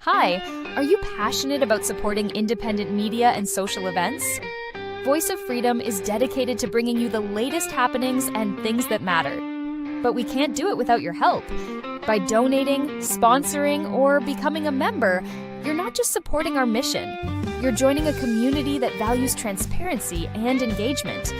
Hi, are you passionate about supporting independent media and social events? Voice of Freedom is dedicated to bringing you the latest happenings and things that matter. But we can't do it without your help. By donating, sponsoring, or becoming a member, you're not just supporting our mission. You're joining a community that values transparency and engagement.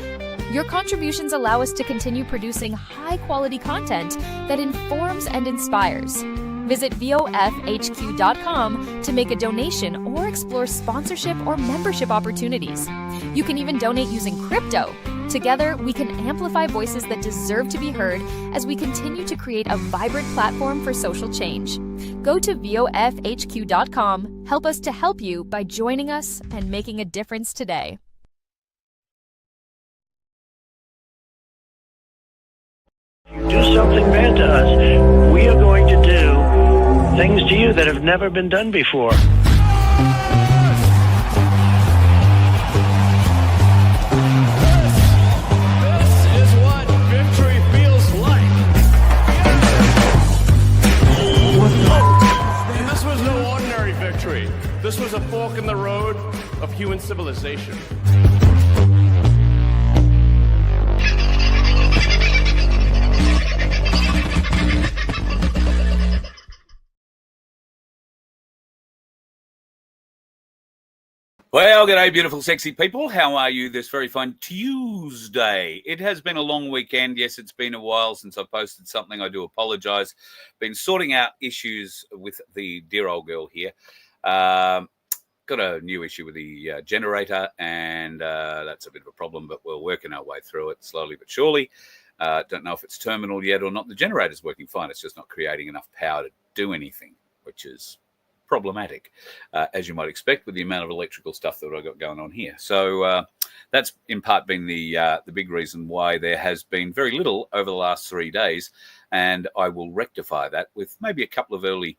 Your contributions allow us to continue producing high-quality content that informs and inspires. Visit vofhq.com to make a donation or explore sponsorship or membership opportunities. You can even donate using crypto. Together, we can amplify voices that deserve to be heard as we continue to create a vibrant platform for social change. Go to vofhq.com. Help us to help you by joining us and making a difference today. Do something bad to us, we are going to do things to you that have never been done before. This is what victory feels like. And this was no ordinary victory. This was a fork in the road of human civilization. Well, g'day, beautiful, sexy people. How are you this very fine Tuesday? It has been a long weekend. Yes, it's been a while since I posted something. I do apologise. Been sorting out issues with the dear old girl here. Got a new issue with the generator, and that's a bit of a problem, but we're working our way through it slowly but surely. Don't know if it's terminal yet or not. The generator's working fine. It's just not creating enough power to do anything, which is problematic, as you might expect, with the amount of electrical stuff that I've got going on here. So that's in part been the big reason why there has been very little over the last 3 days, and I will rectify that with maybe a couple of early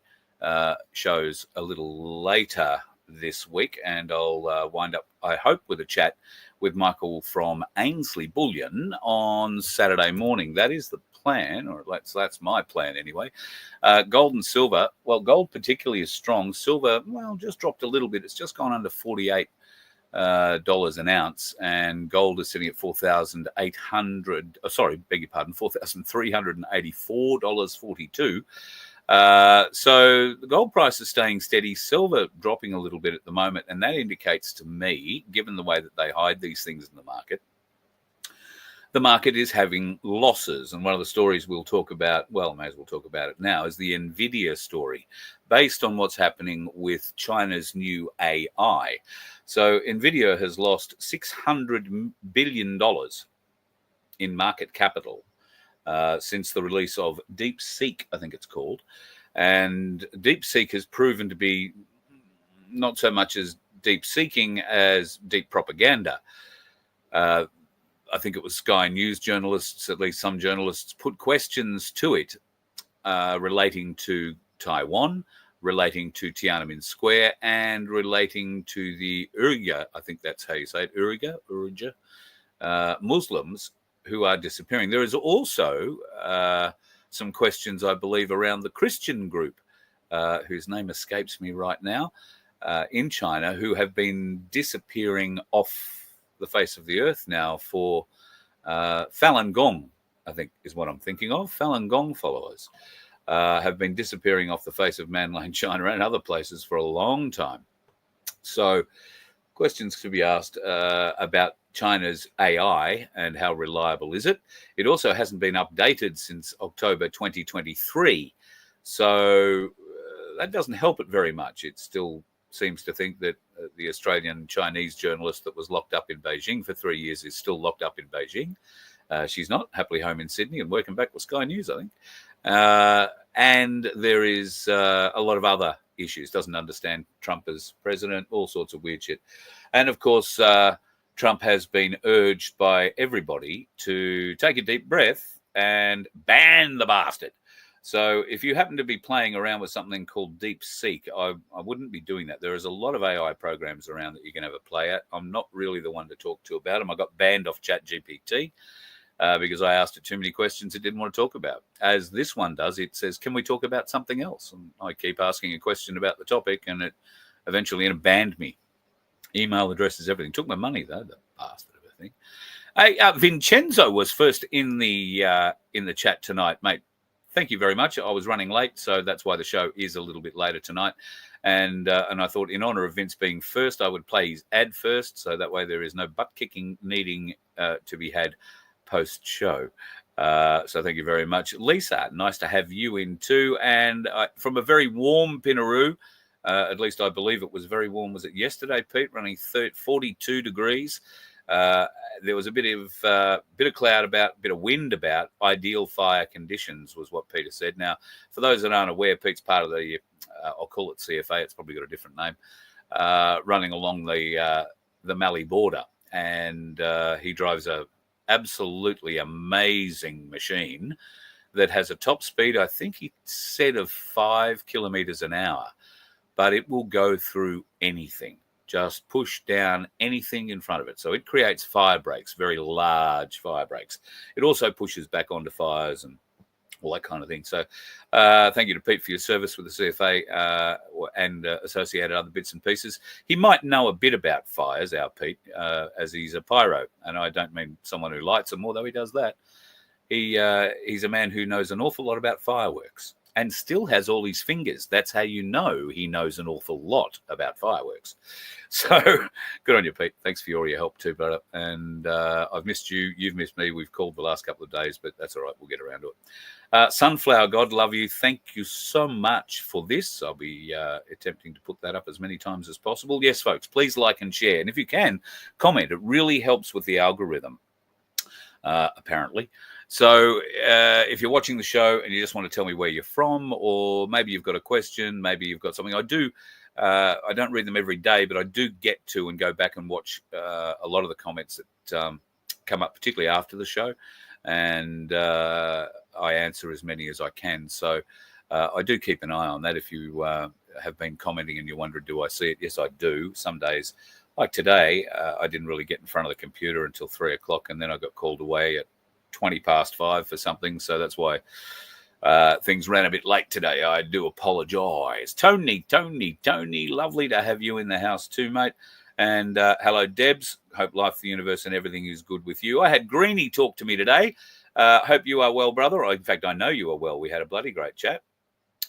shows a little later this week, and I'll wind up, I hope, with a chat with Michael from Ainsley Bullion on Saturday morning. That is the plan, or that's my plan anyway. Gold and silver, well, gold particularly is strong. Silver, well, just dropped a little bit. It's just gone under $48 an ounce, and gold is sitting at $4,384.42. So the gold price is staying steady, silver dropping a little bit at the moment, and that indicates to me, given the way that they hide these things in the market is having losses. And one of the stories we'll talk about, well, may as well talk about it now, is the NVIDIA story, based on what's happening with China's new AI. So NVIDIA has lost $600 billion in market capital since the release of DeepSeek, I think it's called. And DeepSeek has proven to be not so much as deep seeking as deep propaganda. I think it was Sky News journalists, at least some journalists, put questions to it relating to Taiwan, relating to Tiananmen Square, and relating to the Uyghur, I think that's how you say it, Uyghur Muslims who are disappearing. There is also some questions, I believe, around the Christian group, whose name escapes me right now, in China, who have been disappearing off the face of the earth now for Falun Gong, I think is what I'm thinking of. Falun Gong followers have been disappearing off the face of mainland China and other places for a long time. So questions to be asked about China's AI and how reliable is it. It also hasn't been updated since October 2023. So that doesn't help it very much. It still seems to think that the Australian-Chinese journalist that was locked up in Beijing for 3 years is still locked up in Beijing. She's not, happily home in Sydney and working back with Sky News, I think. And there is a lot of other issues. Doesn't understand Trump as president, all sorts of weird shit. And, of course, Trump has been urged by everybody to take a deep breath and ban the bastard. So if you happen to be playing around with something called DeepSeek, I wouldn't be doing that. There is a lot of AI programs around that you can have a play at. I'm not really the one to talk to about them. I got banned off ChatGPT. because I asked it too many questions it didn't want to talk about. As this one does, it says, can we talk about something else? And I keep asking a question about the topic, and it eventually banned me. Email addresses, everything. Took my money, though, the bastard of a thing. Hey, Vincenzo was first in the chat tonight, mate. Thank you very much. I was running late, so that's why the show is a little bit later tonight. And I thought, in honor of Vince being first, I would play his ad first, so that way there is no butt kicking needing to be had post show. So thank you very much, Lisa. Nice to have you in too. And from a very warm Pinaroo, at least I believe it was very warm. Was it yesterday, Pete? Running 42 degrees. There was a bit of cloud about, a bit of wind about. Ideal fire conditions was what Peter said. Now, for those that aren't aware, Pete's part of the, I'll call it CFA. It's probably got a different name. Running along the Mallee border, and he drives a absolutely amazing machine that has a top speed, I think he said, of 5 kilometers an hour, but it will go through anything. Just push down anything in front of it. So it creates fire breaks, very large fire breaks. It also pushes back onto fires and all that kind of thing. So thank you to Pete for your service with the CFA and associated other bits and pieces. He might know a bit about fires, our Pete, as he's a pyro. And I don't mean someone who lights them, although he does that. He's a man who knows an awful lot about fireworks and still has all his fingers. That's how you know he knows an awful lot about fireworks. So good on you, Pete. Thanks for all your help too, brother. And I've missed you. You've missed me. We've called the last couple of days, but that's all right. We'll get around to it. Sunflower God, love you. Thank you so much for this. I'll be attempting to put that up as many times as possible. Yes, folks, please like and share. And if you can, comment. It really helps with the algorithm, apparently. So if you're watching the show and you just want to tell me where you're from, or maybe you've got a question, maybe you've got something. I don't read them every day, but I do get to and go back and watch a lot of the comments that come up, particularly after the show. And I answer as many as I can. So I do keep an eye on that. If you have been commenting and you wonder, do I see it? Yes, I do. Some days, like today, I didn't really get in front of the computer until 3 o'clock, and then I got called away at 20 past 5 for something. So that's why things ran a bit late today. I do apologize. Tony, lovely to have you in the house too, mate. And hello, Debs. Hope life, the universe, and everything is good with you. I had Greenie talk to me today. Hope you are well, brother. In fact, I know you are well. We had a bloody great chat.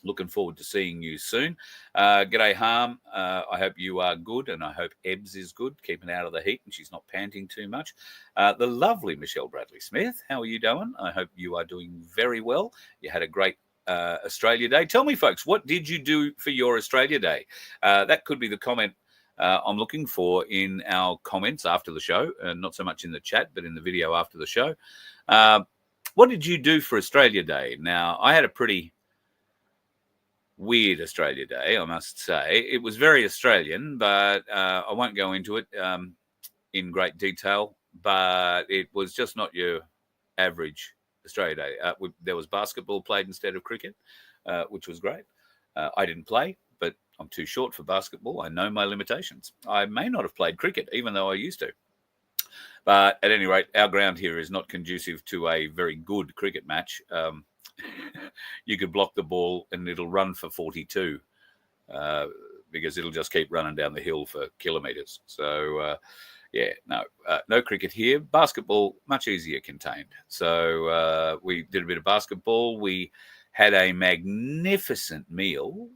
Looking forward to seeing you soon. G'day, Harm. I hope you are good, and I hope Ebbs is good, keeping out of the heat and she's not panting too much. The lovely Michelle Bradley Smith, how are you doing? I hope you are doing very well. You had a great Australia Day. Tell me, folks, what did you do for your Australia Day? That could be the comment I'm looking for in our comments after the show, not so much in the chat, but in the video after the show. What did you do for Australia Day? Now, I had a pretty weird Australia Day, I must say. It was very Australian, but I won't go into it in great detail, but it was just not your average Australia Day. There was basketball played instead of cricket, which was great. I didn't play, but I'm too short for basketball. I know my limitations. I may not have played cricket, even though I used to. But at any rate, our ground here is not conducive to a very good cricket match. You could block the ball and it'll run for 42 because it'll just keep running down the hill for kilometres. So, no cricket here. Basketball, much easier contained. So we did a bit of basketball. We had a magnificent meal,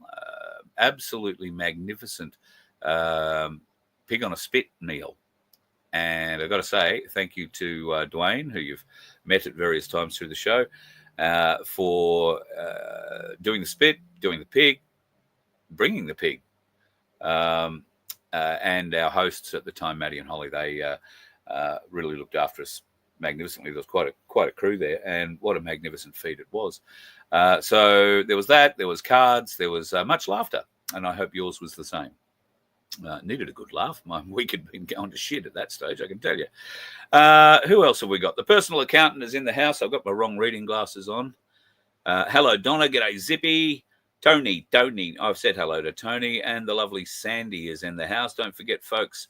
absolutely magnificent pig on a spit meal. And I've got to say, thank you to Dwayne, who you've met at various times through the show, for doing the spit, doing the pig, bringing the pig, and our hosts at the time, Maddie and Holly. They really looked after us magnificently. There was quite a crew there, and what a magnificent feat it was. So there was that. There was cards. There was much laughter, and I hope yours was the same. Needed a good laugh. My week had been going to shit at that stage, I can tell you. Who else have we got? The personal accountant is in the house. I've got my wrong reading glasses on. Hello, Donna. G'day, Zippy. Tony. I've said hello to Tony. And the lovely Sandy is in the house. Don't forget, folks,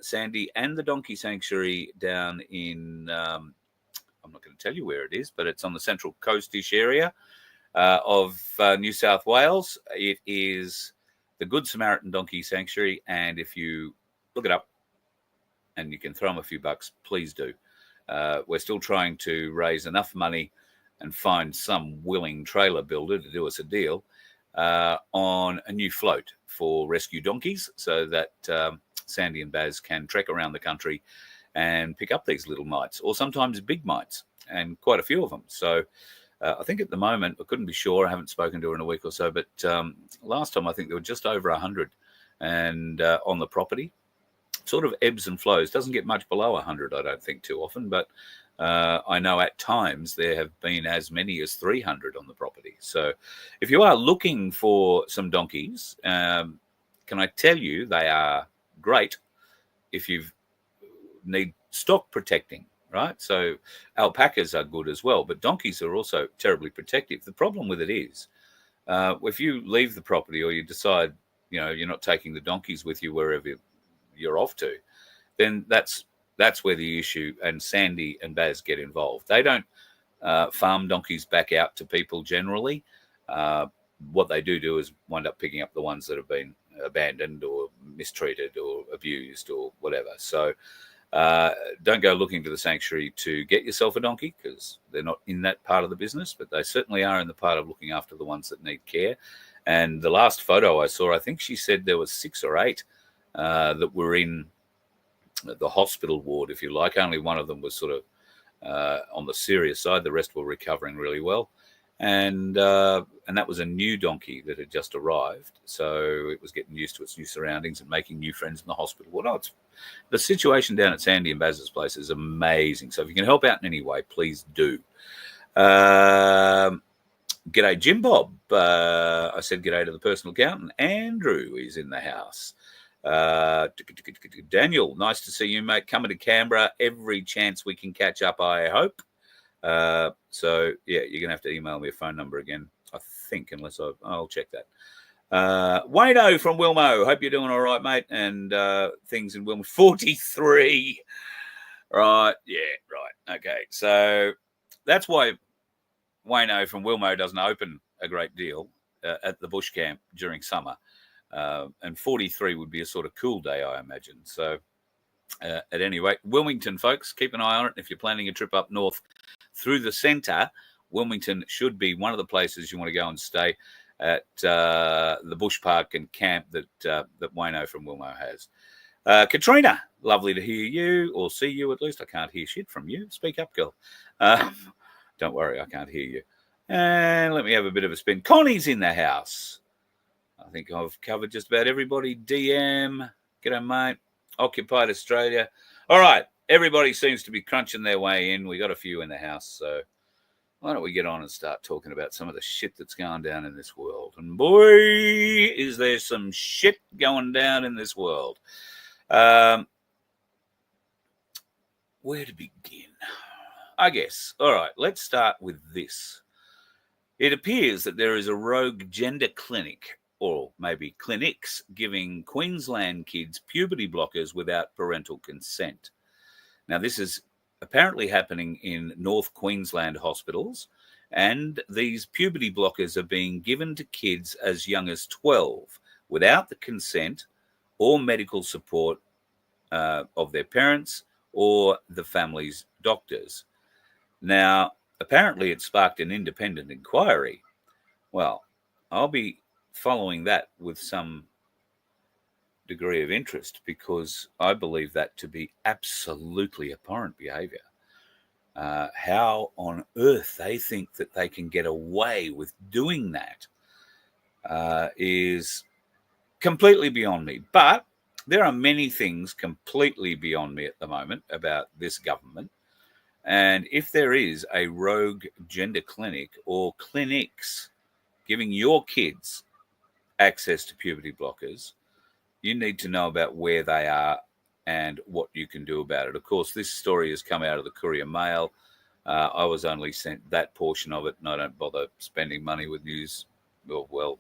Sandy and the Donkey Sanctuary down in I'm not going to tell you where it is, but it's on the central coast-ish area of New South Wales. It is the Good Samaritan Donkey Sanctuary, and if you look it up and you can throw them a few bucks, please do. We're still trying to raise enough money and find some willing trailer builder to do us a deal on a new float for rescue donkeys, so that Sandy and Baz can trek around the country and pick up these little mites, or sometimes big mites, and quite a few of them. So I think at the moment, I couldn't be sure, I haven't spoken to her in a week or so, but last time I think there were just over 100 and on the property. Sort of ebbs and flows, doesn't get much below 100, I don't think, too often, but I know at times there have been as many as 300 on the property. So if you are looking for some donkeys, can I tell you they are great if you need stock protecting, right? So alpacas are good as well, but donkeys are also terribly protective. The problem with it is if you leave the property or you decide, you're not taking the donkeys with you wherever you're off to, then that's where the issue and Sandy and Baz get involved. They don't farm donkeys back out to people generally. What they do is wind up picking up the ones that have been abandoned or mistreated or abused or whatever. So don't go looking to the sanctuary to get yourself a donkey, because they're not in that part of the business, but they certainly are in the part of looking after the ones that need care. And the last photo I saw, I think she said there was 6 or 8 that were in the hospital ward, if you like. Only one of them was sort of on the serious side. The rest were recovering really well. And that was a new donkey that had just arrived. So it was getting used to its new surroundings and making new friends in the hospital. Well, the situation down at Sandy and Baz's place is amazing. So if you can help out in any way, please do. G'day, Jim Bob. I said g'day to the personal accountant. Andrew is in the house. Daniel, nice to see you, mate. Coming to Canberra every chance we can catch up, I hope. So yeah, you're gonna have to email me a phone number again, I think, unless I'll check that. Wayno from Wilmo, hope you're doing all right, mate. And things in Wilmo. 43, right? Yeah, right. Okay, so that's why Wayno from Wilmo doesn't open a great deal at the bush camp during summer. And 43 would be a sort of cool day, I imagine. So at any rate, Wilmington, folks, keep an eye on it. If you're planning a trip up north through the centre, Wilmington should be one of the places you want to go and stay at the bush park and camp that Wayno from Wilmo has. Katrina, lovely to hear you, or see you at least. I can't hear shit from you. Speak up, girl. Don't worry, I can't hear you. And let me have a bit of a spin. Connie's in the house. I think I've covered just about everybody. DM, g'day, mate. Occupied Australia. All right, everybody seems to be crunching their way in. We got a few in the house, so why don't we get on and start talking about some of the shit that's going down in this world? And boy, is there some shit going down in this world. Where to begin? I guess. All right, let's start with this. It appears that there is a rogue gender clinic, or maybe clinics, giving Queensland kids puberty blockers without parental consent. Now, this is apparently happening in North Queensland hospitals, and these puberty blockers are being given to kids as young as 12 without the consent or medical support of their parents or the family's doctors. Now, apparently it sparked an independent inquiry. Well, I'll be following that with some degree of interest, because I believe that to be absolutely abhorrent behaviour. How on earth they think that they can get away with doing that is completely beyond me. But there are many things completely beyond me at the moment about this government. And if there is a rogue gender clinic or clinics giving your kids access to puberty blockers, you need to know about where they are and what you can do about it. Of course, this story has come out of the Courier Mail. I was only sent that portion of it, and I don't bother spending money with news, well,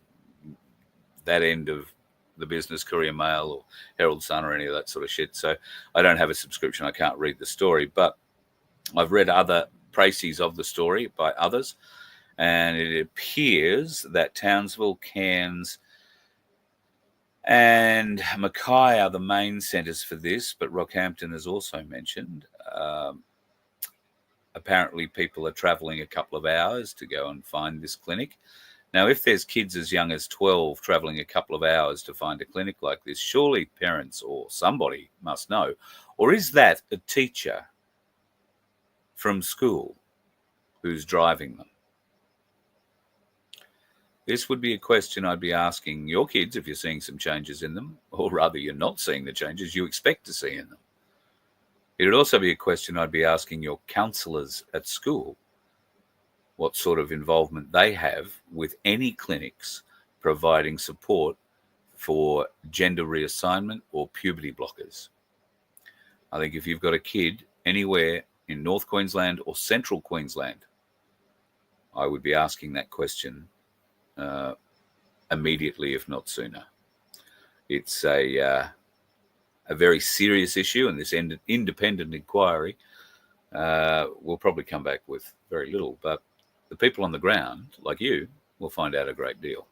that end of the business, Courier Mail or Herald Sun or any of that sort of shit. So I don't have a subscription. I can't read the story, but I've read other précis of the story by others, and it appears that Townsville, Cairns, and Mackay are the main centres for this, but Rockhampton is also mentioned. Apparently, people are travelling a couple of hours to go and find this clinic. Now, if there's kids as young as 12 travelling a couple of hours to find a clinic like this, surely parents or somebody must know. Or is that a teacher from school who's driving them? This would be a question I'd be asking your kids if you're seeing some changes in them, or rather you're not seeing the changes you expect to see in them. It would also be a question I'd be asking your counsellors at school, what sort of involvement they have with any clinics providing support for gender reassignment or puberty blockers. I think if you've got a kid anywhere in North Queensland or Central Queensland, I would be asking that question immediately, if not sooner. It's a very serious issue, and this independent inquiry will probably come back with very little, but the people on the ground, like you, will find out a great deal.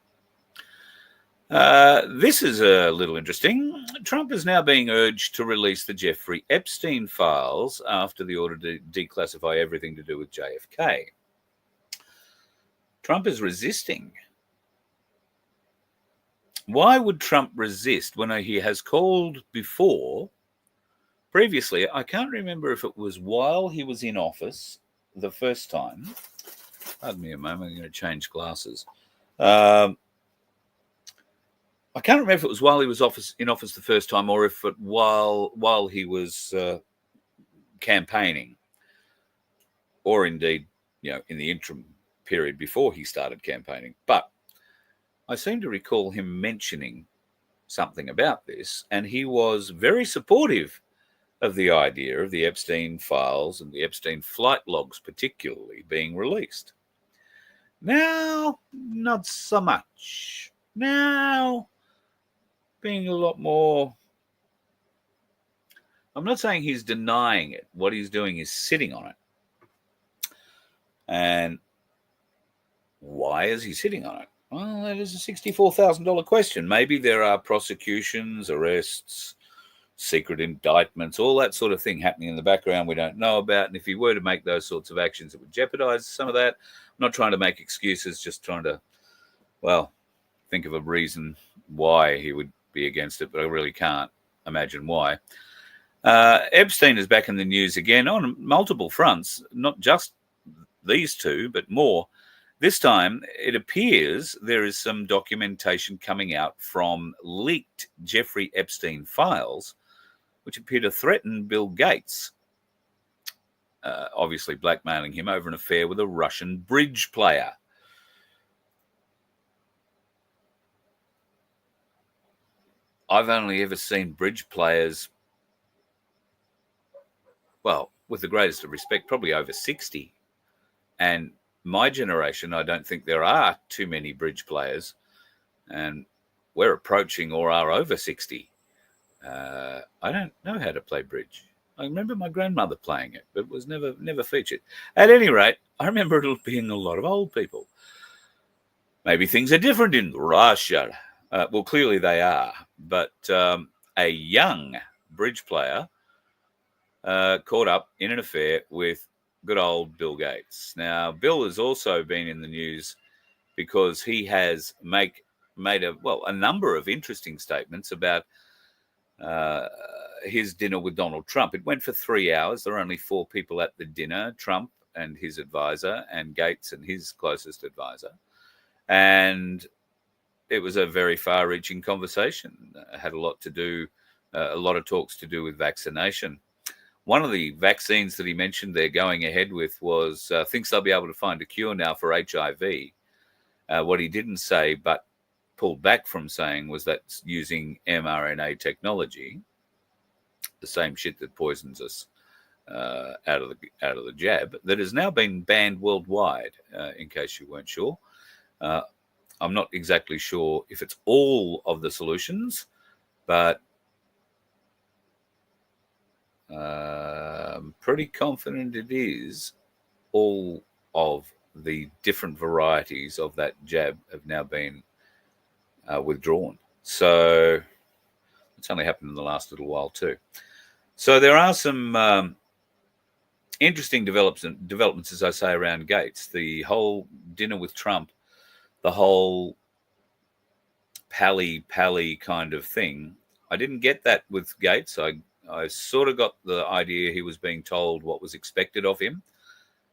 This is a little interesting. Trump is now being urged to release the Jeffrey Epstein files after the order to declassify everything to do with JFK. Trump is resisting. Why would Trump resist when he has called before? Previously, I can't remember if it was while he was in office the first time. Pardon me a moment, I'm going to change glasses. I can't remember if it was while he was in office the first time, or if it while he was campaigning, or indeed, in the interim period before he started campaigning. But I seem to recall him mentioning something about this, and he was very supportive of the idea of the Epstein files and the Epstein flight logs particularly being released. Now, not so much. Now, being a lot more... I'm not saying he's denying it. What he's doing is sitting on it. And why is he sitting on it? Well, that is a $64,000 question. Maybe there are prosecutions, arrests, secret indictments, all that sort of thing happening in the background we don't know about. And if he were to make those sorts of actions, it would jeopardize some of that. I'm not trying to make excuses, just trying to, think of a reason why he would be against it, but I really can't imagine why. Epstein is back in the news again on multiple fronts, not just these two, but more. This time, it appears there is some documentation coming out from leaked Jeffrey Epstein files, which appear to threaten Bill Gates, obviously blackmailing him over an affair with a Russian bridge player. I've only ever seen bridge players, with the greatest of respect, probably over 60. And my generation, I don't think there are too many bridge players, and we're approaching or are over 60. I don't know how to play bridge. I remember my grandmother playing it, but it was never featured. At any rate, I remember it being a lot of old people. Maybe things are different in Russia. Well, clearly they are. But a young bridge player caught up in an affair with good old Bill Gates. Now, Bill has also been in the news because he has made a number of interesting statements about his dinner with Donald Trump. It went for 3 hours. There were only 4 people at the dinner, Trump and his advisor, and Gates and his closest advisor. And it was a very far-reaching conversation. It had a lot of talks to do with vaccination. One of the vaccines that he mentioned they're going ahead with was thinks they'll be able to find a cure now for HIV. What he didn't say, but pulled back from saying, was that using mRNA technology, the same shit that poisons us out of the jab, that has now been banned worldwide. In case you weren't sure, I'm not exactly sure if it's all of the solutions, but I'm pretty confident it is all of the different varieties of that jab have now been withdrawn. So it's only happened in the last little while too. So there are some interesting developments, as I say, around Gates. The whole dinner with Trump, the whole pally kind of thing. I didn't get that with Gates. I sort of got the idea he was being told what was expected of him,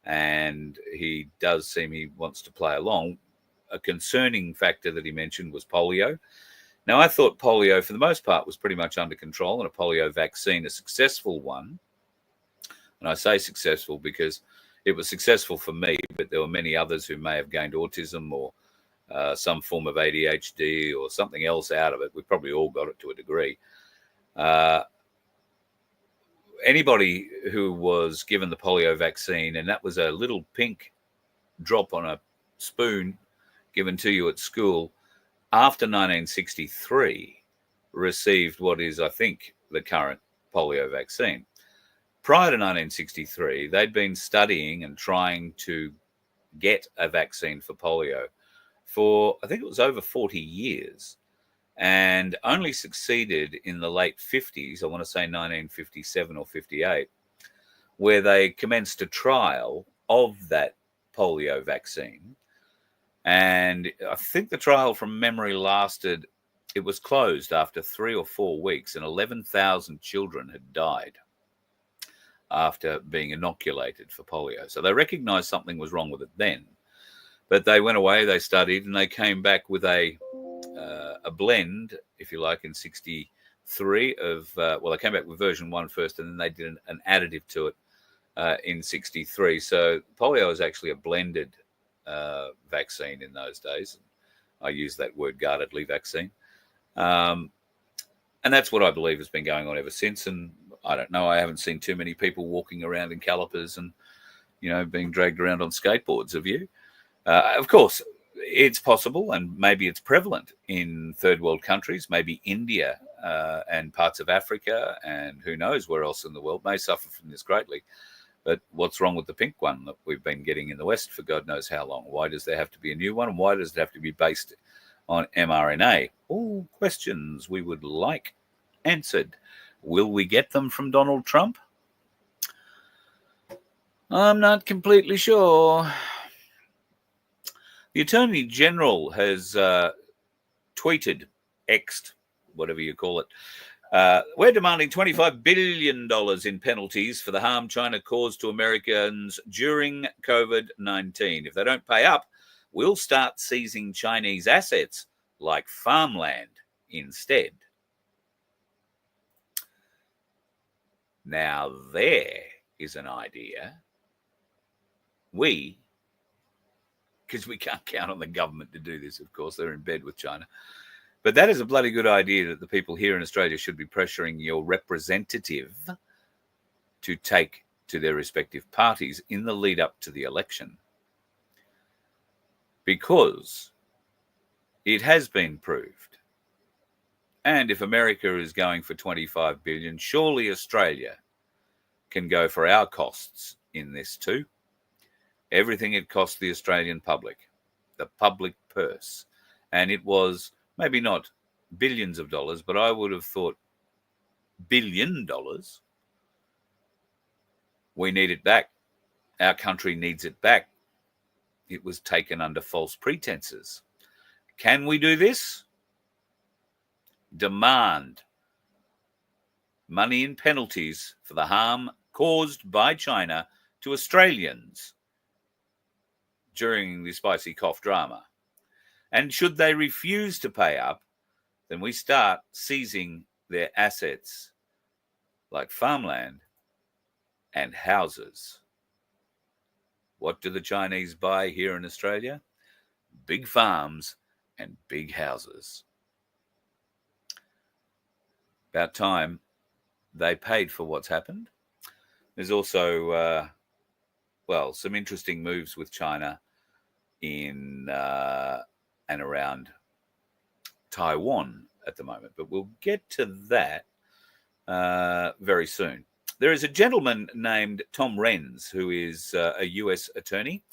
and he does seem he wants to play along. A concerning factor that he mentioned was polio. Now, I thought polio, for the most part, was pretty much under control, and a polio vaccine, a successful one. And I say successful because it was successful for me, but there were many others who may have gained autism or some form of ADHD or something else out of it. We probably all got it to a degree. Anybody who was given the polio vaccine, and that was a little pink drop on a spoon given to you at school, after 1963, received what is, I think, the current polio vaccine. Prior to 1963, they'd been studying and trying to get a vaccine for polio for, I think it was over 40 years, and only succeeded in the late 50s, I want to say 1957 or 58, where they commenced a trial of that polio vaccine. And I think the trial, from memory, lasted, it was closed after 3 or 4 weeks, and 11,000 children had died after being inoculated for polio. So they recognized something was wrong with it then. But they went away, they studied, and they came back with a blend, if you like, in 63 of, they came back with version 1 first, and then they did an additive to it in 63. So polio is actually a blended vaccine in those days. I use that word guardedly, vaccine. And that's what I believe has been going on ever since. And I don't know, I haven't seen too many people walking around in calipers and, being dragged around on skateboards, have you? Of course, it's possible, and maybe it's prevalent in third world countries, maybe India and parts of Africa, and who knows where else in the world may suffer from this greatly. But what's wrong with the pink one that we've been getting in the West for God knows how long? Why does there have to be a new one? And why does it have to be based on mRNA? All questions we would like answered. Will we get them from Donald Trump? I'm not completely sure. The Attorney General has tweeted, X'd, whatever you call it, we're demanding $25 billion in penalties for the harm China caused to Americans during COVID-19. If they don't pay up, we'll start seizing Chinese assets like farmland instead. Now, there is an idea. Because we can't count on the government to do this, of course, they're in bed with China. But that is a bloody good idea that the people here in Australia should be pressuring your representative to take to their respective parties in the lead up to the election. Because it has been proved. And if America is going for 25 billion, surely Australia can go for our costs in this too. Everything it cost the Australian public, the public purse. And it was maybe not billions of dollars, but I would have thought $1 billion. We need it back. Our country needs it back. It was taken under false pretenses. Can we do this? Demand money in penalties for the harm caused by China to Australians during the spicy cough drama. And should they refuse to pay up, then we start seizing their assets like farmland and houses. What do the Chinese buy here in Australia? Big farms and big houses. About time they paid for what's happened. There's also, some interesting moves with China in and around Taiwan at the moment, but we'll get to that very soon. There is a gentleman named Tom Renz, who is a US attorney.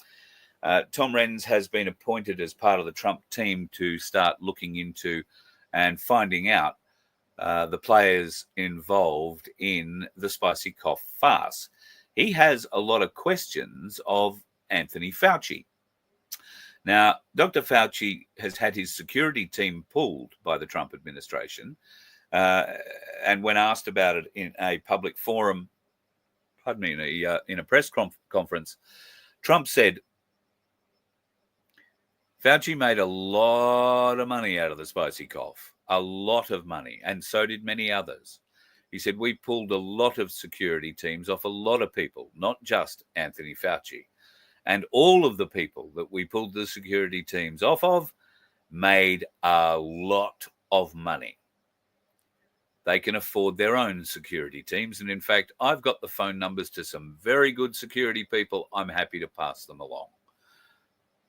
Tom Renz has been appointed as part of the Trump team to start looking into and finding out the players involved in the spicy cough farce. He has a lot of questions of Anthony Fauci. Now, Dr. Fauci has had his security team pulled by the Trump administration. And when asked about it in a public forum, in a press conference, Trump said, Fauci made a lot of money out of the spicy cough, a lot of money, and so did many others. He said, we pulled a lot of security teams off a lot of people, not just Anthony Fauci. And all of the people that we pulled the security teams off of made a lot of money. They can afford their own security teams. And in fact, I've got the phone numbers to some very good security people. I'm happy to pass them along.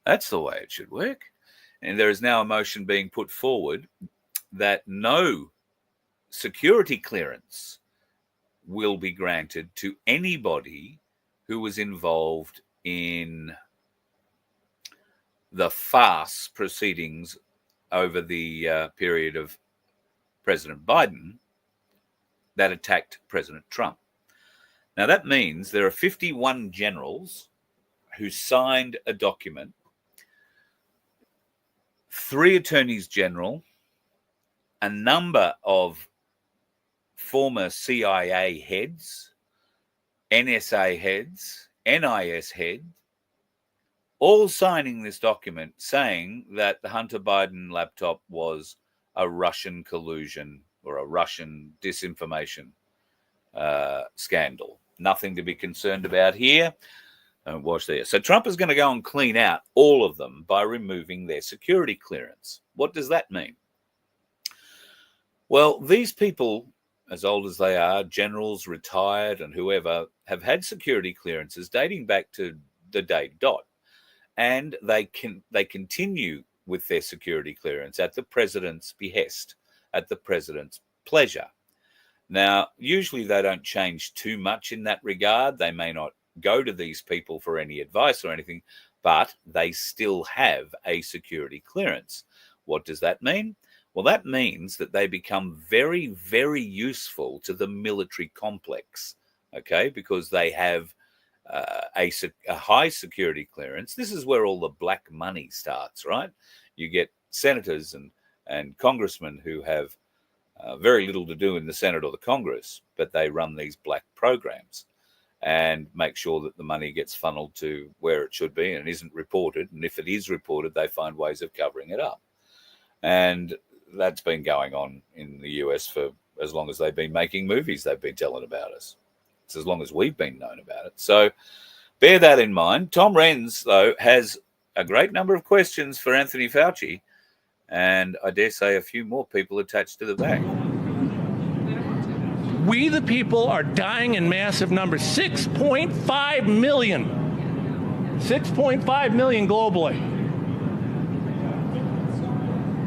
That's the way it should work. And there is now a motion being put forward that no security clearance will be granted to anybody who was involved in the farce proceedings over the period of President Biden that attacked President Trump. Now, that means there are 51 generals who signed a document, 3 attorneys general, a number of former CIA heads, NSA heads, NIS head, all signing this document saying that the Hunter Biden laptop was a Russian collusion or a Russian disinformation scandal. Nothing to be concerned about here. Don't watch there. So Trump is going to go and clean out all of them by removing their security clearance. What does that mean? Well, these people, as old as they are, generals, retired, and whoever, have had security clearances dating back to the day dot. And they continue with their security clearance at the president's behest, at the president's pleasure. Now, usually they don't change too much in that regard. They may not go to these people for any advice or anything, but they still have a security clearance. What does that mean? Well, that means that they become very, very useful to the military complex, okay, because they have a high security clearance. This is where all the black money starts, right? You get senators and congressmen who have very little to do in the Senate or the Congress, but they run these black programs and make sure that the money gets funneled to where it should be and isn't reported. And if it is reported, they find ways of covering it up. And that's been going on in the US for as long as they've been making movies. They've been telling about us. It's as long as we've been known about it. So bear that in mind. Tom Renz, though, has a great number of questions for Anthony Fauci, and I dare say a few more people attached to the back. We, the people, are dying in massive numbers. 6.5 million. 6.5 million globally.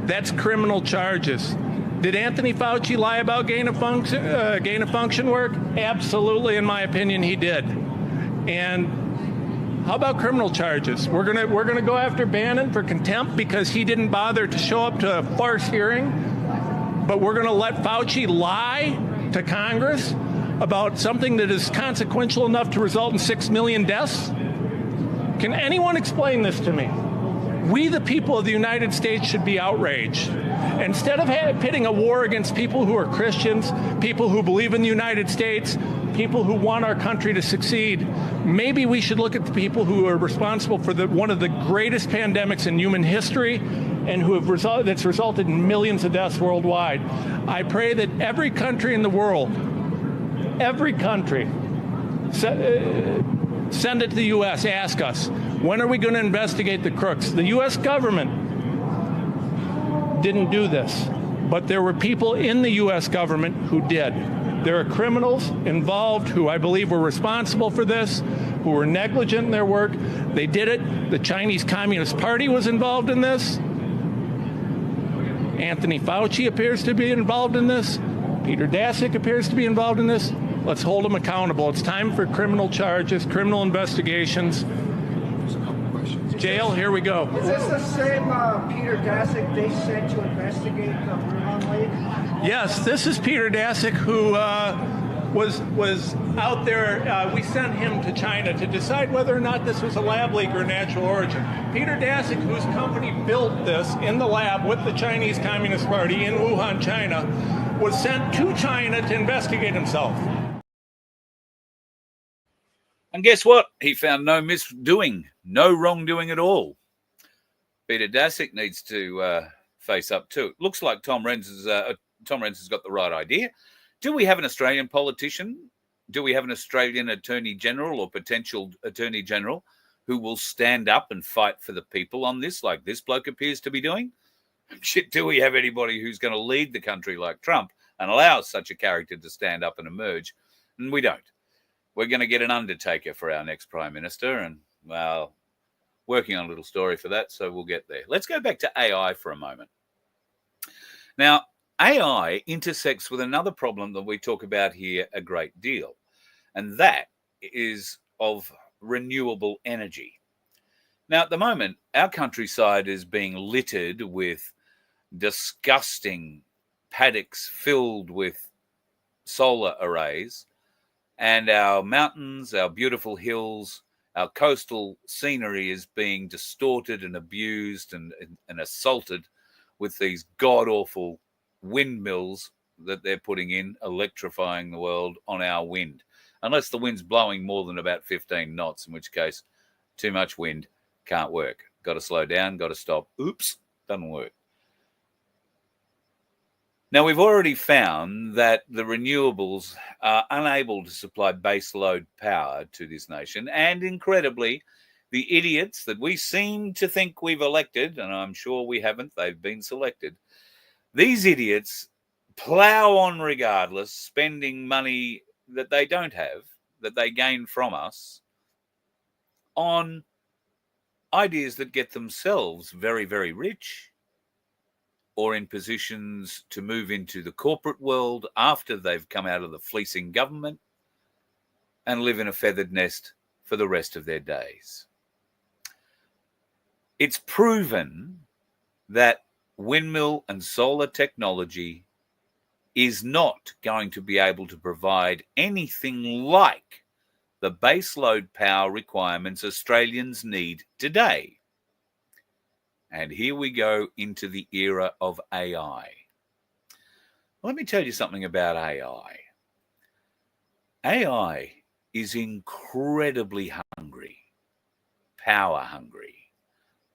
That's criminal charges. Did Anthony Fauci lie about gain of function work? Absolutely, in my opinion, he did. And how about criminal charges? We're gonna go after Bannon for contempt because he didn't bother to show up to a farce hearing, but we're gonna let Fauci lie to Congress about something that is consequential enough to result in 6 million deaths? Can anyone explain this to me? We, the people of the United States, should be outraged. Instead of pitting a war against people who are Christians, people who believe in the United States, people who want our country to succeed, maybe we should look at the people who are responsible for one of the greatest pandemics in human history and that's resulted in millions of deaths worldwide. I pray that every country in the world, every country, send it to the U.S., ask us, when are we going to investigate the crooks? The U.S. government didn't do this, but there were people in the U.S. government who did. There are criminals involved who I believe were responsible for this, who were negligent in their work. They did it. The Chinese Communist Party was involved in this. Anthony Fauci appears to be involved in this. Peter Daszak appears to be involved in this. Let's hold him accountable. It's time for criminal charges, criminal investigations. Jail, here we go. Is this the same Peter Daszak they sent to investigate the Wuhan lake? Yes, this is Peter Daszak, who was out there. We sent him to China to decide whether or not this was a lab leak or natural origin. Peter Daszak, whose company built this in the lab with the Chinese Communist Party in Wuhan, China, was sent to China to investigate himself. And guess what? He found no misdoing, no wrongdoing at all. Peter Daszak needs to face up too. It looks like Tom Renz has got the right idea. Do we have an Australian politician? Do we have an Australian Attorney General or potential Attorney General who will stand up and fight for the people on this, like this bloke appears to be doing? Shit, do we have anybody who's going to lead the country like Trump and allow such a character to stand up and emerge? And we don't. We're going to get an undertaker for our next Prime Minister, and, well, working on a little story for that, so we'll get there. Let's go back to AI for a moment. Now, AI intersects with another problem that we talk about here a great deal, and that is of renewable energy. Now, at the moment, our countryside is being littered with disgusting paddocks filled with solar arrays, and our mountains, our beautiful hills, our coastal scenery is being distorted and abused and assaulted with these god-awful windmills that they're putting in, electrifying the world on our wind. Unless the wind's blowing more than about 15 knots, in which case too much wind can't work. Got to slow down, got to stop. Oops, doesn't work. Now, we've already found that the renewables are unable to supply base load power to this nation. And incredibly, the idiots that we seem to think we've elected, and I'm sure we haven't, they've been selected, these idiots plow on regardless, spending money that they don't have, that they gain from us, on ideas that get themselves very, very rich, or in positions to move into the corporate world after they've come out of the fleecing government and live in a feathered nest for the rest of their days. It's proven that windmill and solar technology is not going to be able to provide anything like the baseload power requirements Australians need today. And here we go into the era of AI. Let me tell you something about AI. AI is incredibly hungry, power hungry,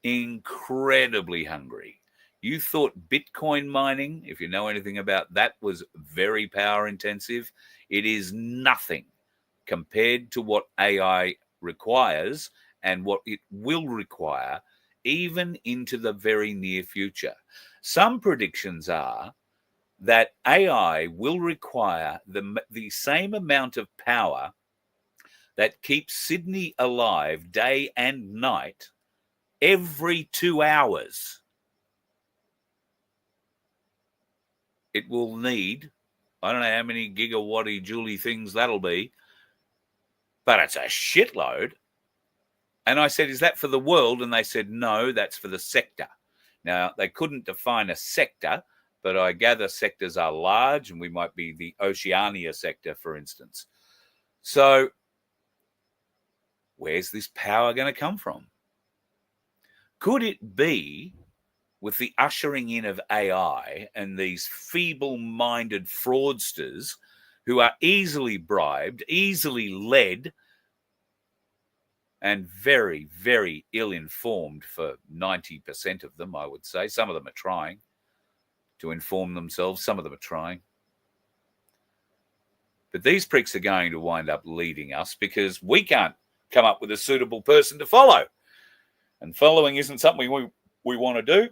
incredibly hungry. You thought Bitcoin mining, if you know anything about that, was very power intensive. It is nothing compared to what AI requires and what it will require even into the very near future. Some predictions are that AI will require the same amount of power that keeps Sydney alive day and night every 2 hours. It will need, I don't know how many gigawatty jouly things that'll be, but it's a shitload. And I said, is that for the world? And they said, no, that's for the sector. Now, they couldn't define a sector, but I gather sectors are large, and we might be the Oceania sector, for instance. So where's this power going to come from? Could it be with the ushering in of AI and these feeble-minded fraudsters who are easily bribed, easily led, and very, very ill-informed for 90% of them, I would say. Some of them are trying to inform themselves. Some of them are trying. But these pricks are going to wind up leading us because we can't come up with a suitable person to follow. And following isn't something we want to do.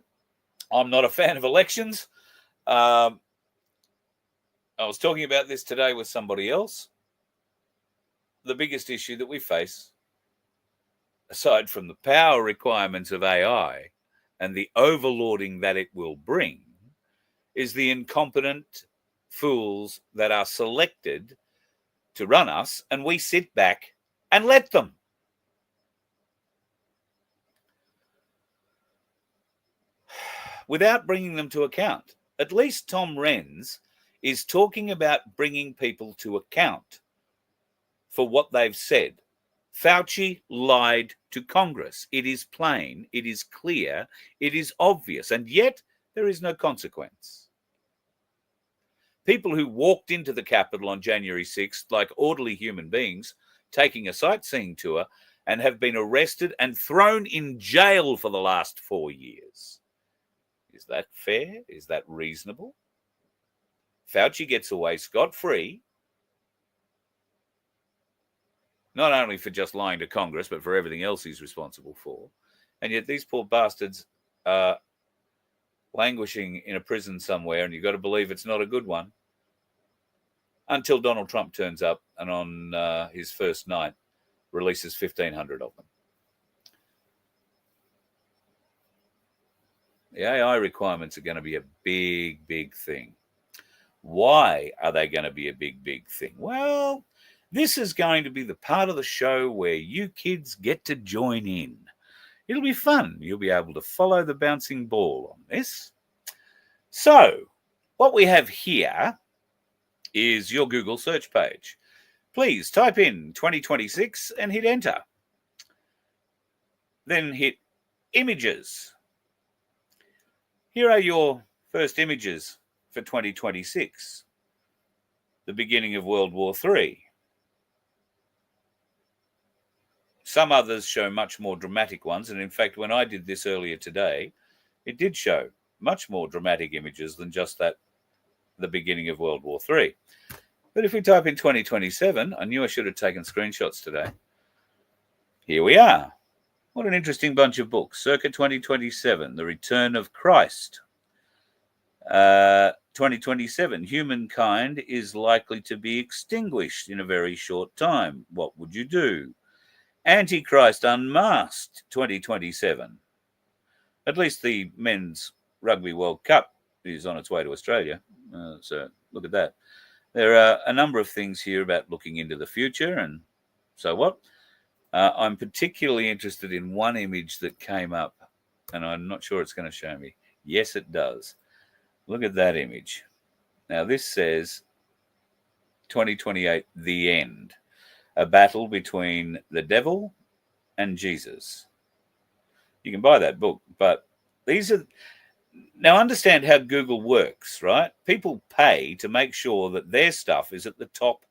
I'm not a fan of elections. I was talking about this today with somebody else. The biggest issue that we face, aside from the power requirements of AI and the overlording that it will bring, is the incompetent fools that are selected to run us, and we sit back and let them. Without bringing them to account. At least Tom Renz is talking about bringing people to account for what they've said. Fauci lied to Congress. It is plain, it is clear, it is obvious, and yet there is no consequence. People who walked into the Capitol on January 6th like orderly human beings, taking a sightseeing tour, and have been arrested and thrown in jail for the last 4 years. Is that fair? Is that reasonable? Fauci gets away scot-free, not only for just lying to Congress, but for everything else he's responsible for. And yet these poor bastards are languishing in a prison somewhere, and you've got to believe it's not a good one, until Donald Trump turns up and on his first night releases 1,500 of them. The AI requirements are going to be a big, big thing. Why are they going to be a big, big thing? Well, this is going to be the part of the show where you kids get to join in. It'll be fun. You'll be able to follow the bouncing ball on this. So, what we have here is your Google search page. Please type in 2026 and hit enter. Then hit images. Here are your first images for 2026. The beginning of World War III. Some others show much more dramatic ones, and in fact, when I did this earlier today, it did show much more dramatic images than just that, the beginning of World War III. But if we type in 2027, I knew I should have taken screenshots today. Here we are. What an interesting bunch of books. Circa 2027, The Return of Christ. 2027, humankind is likely to be extinguished in a very short time. What would you do? Antichrist Unmasked, 2027. At least the Men's Rugby World Cup is on its way to Australia. So look at that. There are a number of things here about looking into the future, and so what? I'm particularly interested in one image that came up, and I'm not sure it's going to show me. Yes, it does. Look at that image. Now, this says 2028, the end. A battle between the devil and Jesus. You can buy that book, but these are... Now, understand how Google works, right? People pay to make sure that their stuff is at the top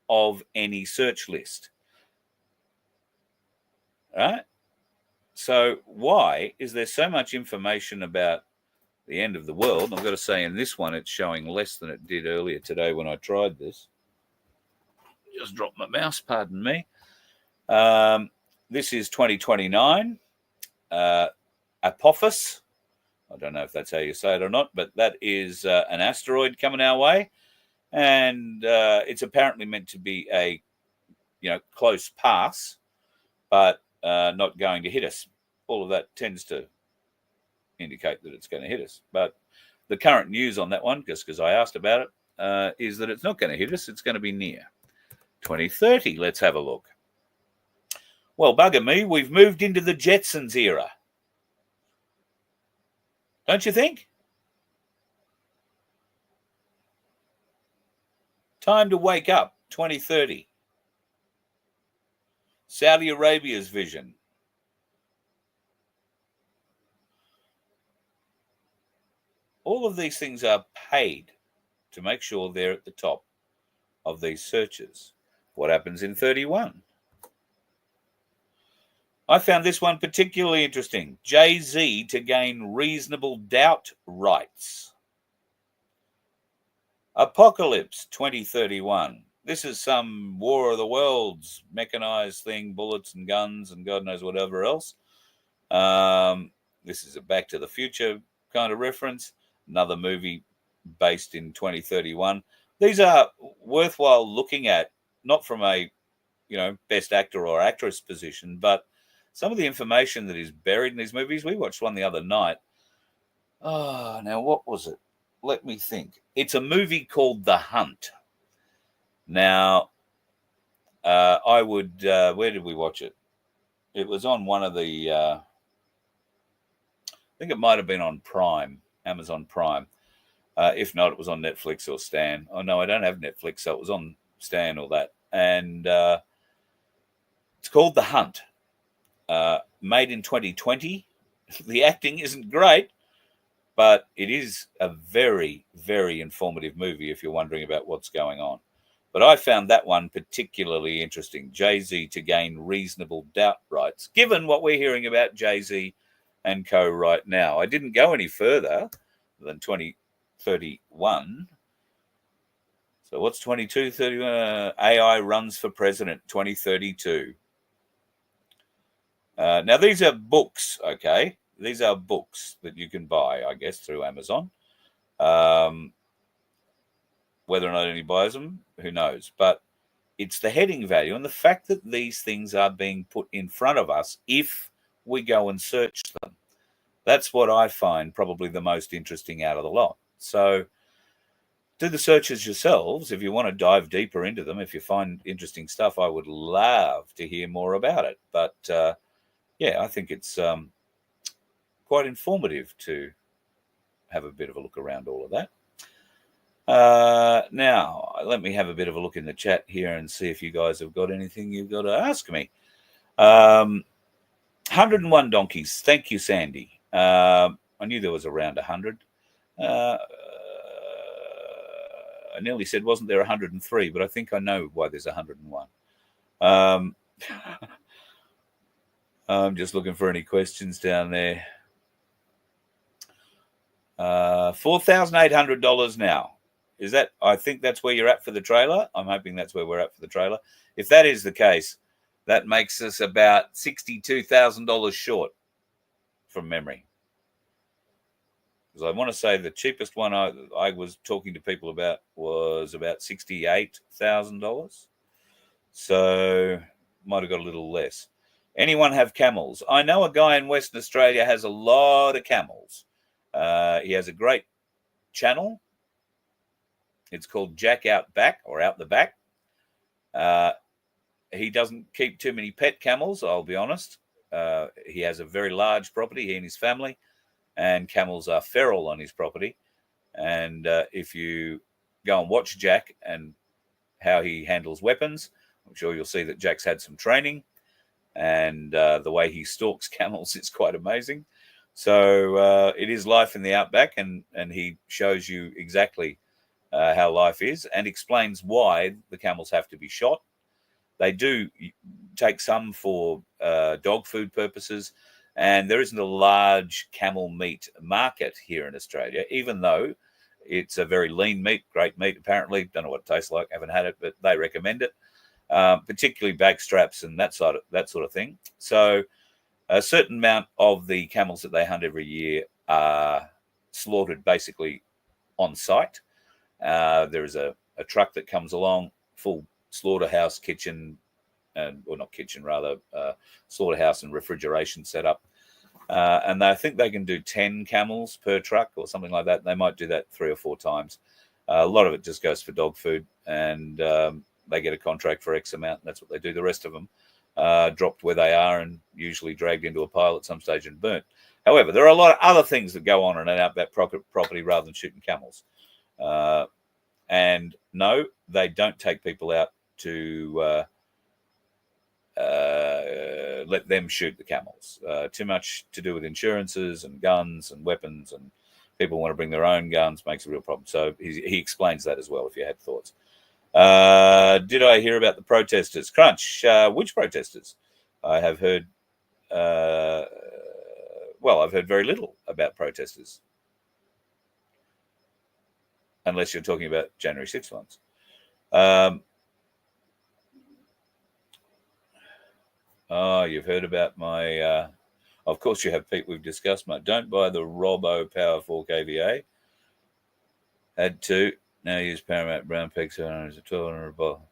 of any search list. Right? So why is there so much information about the end of the world? I've got to say in this one, it's showing less than it did earlier today when I tried this. Just dropped my mouse, pardon me. This is 2029. Apophis. I don't know if that's how you say it or not, but that is an asteroid coming our way. And it's apparently meant to be a, close pass, but not going to hit us. All of that tends to indicate that it's going to hit us. But the current news on that one, just because I asked about it, is that it's not going to hit us. It's going to be near. 2030, let's have a look. Well, bugger me, we've moved into the Jetsons era. Don't you think? Time to wake up, 2030. Saudi Arabia's vision. All of these things are paid to make sure they're at the top of these searches. What happens in 31? I found this one particularly interesting. Jay-Z to gain reasonable doubt rights. Apocalypse 2031. This is some War of the Worlds mechanized thing, bullets and guns and God knows whatever else. This is a Back to the Future kind of reference. Another movie based in 2031. These are worthwhile looking at, not from a, best actor or actress position, but some of the information that is buried in these movies. We watched one the other night. Oh, now what was it? let me think. It's a movie called The Hunt. Now, I would. Where did we watch it? It was on one of the. I think it might have been on Prime, Amazon Prime. If not, it was on Netflix or Stan. Oh no, I don't have Netflix, so it was on Stan or that. And it's called The Hunt. Made in 2020. The acting isn't great, but it is a very, very informative movie if you're wondering about what's going on. But I found that one particularly interesting. Jay-Z to gain reasonable doubt rights, given what we're hearing about Jay-Z and co right now. I didn't go any further than 2031. So what's 2231? AI runs for president 2032. Now, these are books, okay? These are books that you can buy, I guess, through Amazon. Whether or not anybody buys them, who knows? But it's the heading value and the fact that these things are being put in front of us if we go and search them. That's what I find probably the most interesting out of the lot. So do the searches yourselves if you want to dive deeper into them. If you find interesting stuff, I would love to hear more about it. But yeah, I think it's quite informative to have a bit of a look around all of that. Now, let me have a bit of a look in the chat here and see if you guys have got anything you've got to ask me. 101 donkeys. Thank you, Sandy. I knew there was around 100. I nearly said, wasn't there 103? But I think I know why there's 101. I'm just looking for any questions down there. $4,800 now. Is that? I think that's where you're at for the trailer. I'm hoping that's where we're at for the trailer. If that is the case, that makes us about $62,000 short from memory. Because I want to say the cheapest one I was talking to people about was about $68,000. So might have got a little less. Anyone have camels? I know a guy in Western Australia has a lot of camels. He has a great channel. It's called Jack Out Back or Out the Back. He doesn't keep too many pet camels, I'll be honest. He has a very large property, he and his family, and camels are feral on his property. And if you go and watch Jack and how he handles weapons, I'm sure you'll see that Jack's had some training, and the way he stalks camels is quite amazing. So it is life in the outback, and he shows you exactly how life is and explains why the camels have to be shot. They do take some for dog food purposes, and there isn't a large camel meat market here in Australia, even though it's a very lean meat, great meat apparently. Don't know what it tastes like, haven't had it, but they recommend it, particularly back straps and that sort of thing. So a certain amount of the camels that they hunt every year are slaughtered basically on site. There is a truck that comes along, full slaughterhouse kitchen, or not kitchen, rather, slaughterhouse and refrigeration setup. And I think they can do 10 camels per truck or something like that. They might do that 3 or 4 times. A lot of it just goes for dog food, and they get a contract for X amount, and that's what they do. The rest of them dropped where they are and usually dragged into a pile at some stage and burnt. However, there are a lot of other things that go on in an outback property rather than shooting camels. And no, they don't take people out to let them shoot the camels. Too much to do with insurances and guns and weapons, and people want to bring their own guns, makes a real problem. So he explains that as well, if you had thoughts. Did I hear about the protesters? Crunch, which protesters? I have heard, well, I've heard very little about protesters. Unless you're talking about January 6th ones. Oh, you've heard about my... of course you have, Pete. We've discussed my... Don't buy the Robo Power 4 kVA. Had to. Now use Paramount Brown Peg 700 as a 1200 ball.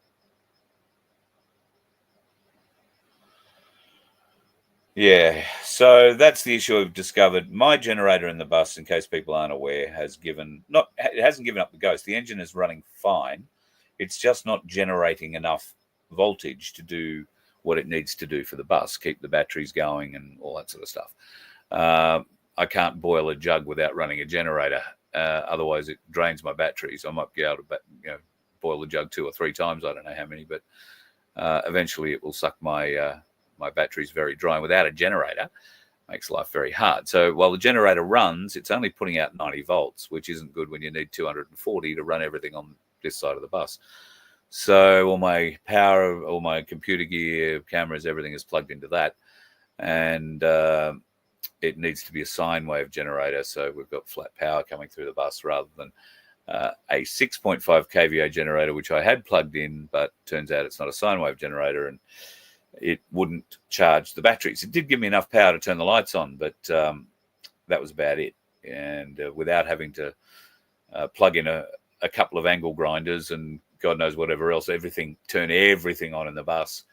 Yeah. So that's the issue I've discovered. My generator in the bus, in case people aren't aware, it hasn't given up the ghost. The engine is running fine. It's just not generating enough voltage to do what it needs to do for the bus, keep the batteries going and all that sort of stuff. I can't boil a jug without running a generator. Otherwise, it drains my batteries. I might be able to, boil the jug 2 or 3 times. I don't know how many, but eventually it will suck my my batteries very dry. And without a generator, makes life very hard. So while the generator runs, it's only putting out 90 volts, which isn't good when you need 240 to run everything on this side of the bus. So all my power, all my computer gear, cameras, everything is plugged into that. And it needs to be a sine wave generator. So we've got flat power coming through the bus rather than a 6.5 kVA generator, which I had plugged in, but turns out it's not a sine wave generator and it wouldn't charge the batteries. It did give me enough power to turn the lights on, but that was about it. And without having to plug in a couple of angle grinders and God knows whatever else, turn everything on in the bus,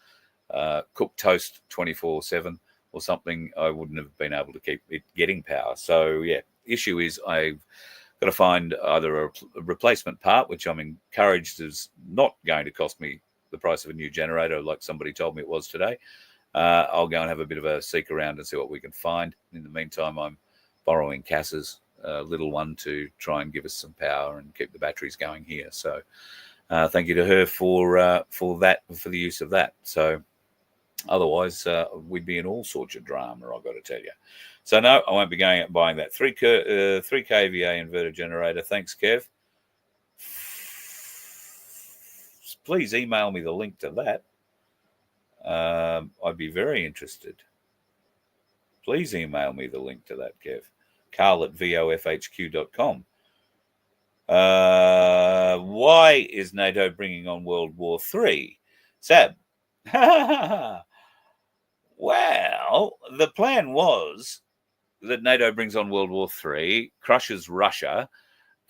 cook toast 24/7 or something, I wouldn't have been able to keep it getting power. So yeah, issue is I've got to find either a replacement part, which I'm encouraged is not going to cost me the price of a new generator, like somebody told me it was today. I'll go and have a bit of a seek around and see what we can find. In the meantime, I'm borrowing Cass's little one to try and give us some power and keep the batteries going here. So thank you to her for the use of that. So otherwise, we'd be in all sorts of drama, I've got to tell you. So no, I won't be going out and buying that 3 kVA inverter generator. Thanks, Kev. Please email me the link to that. I'd be very interested. Please email me the link to that, Kev. Carl@vofhq.com. Why is NATO bringing on World War III? Sab. Well, the plan was that NATO brings on World War III, crushes Russia,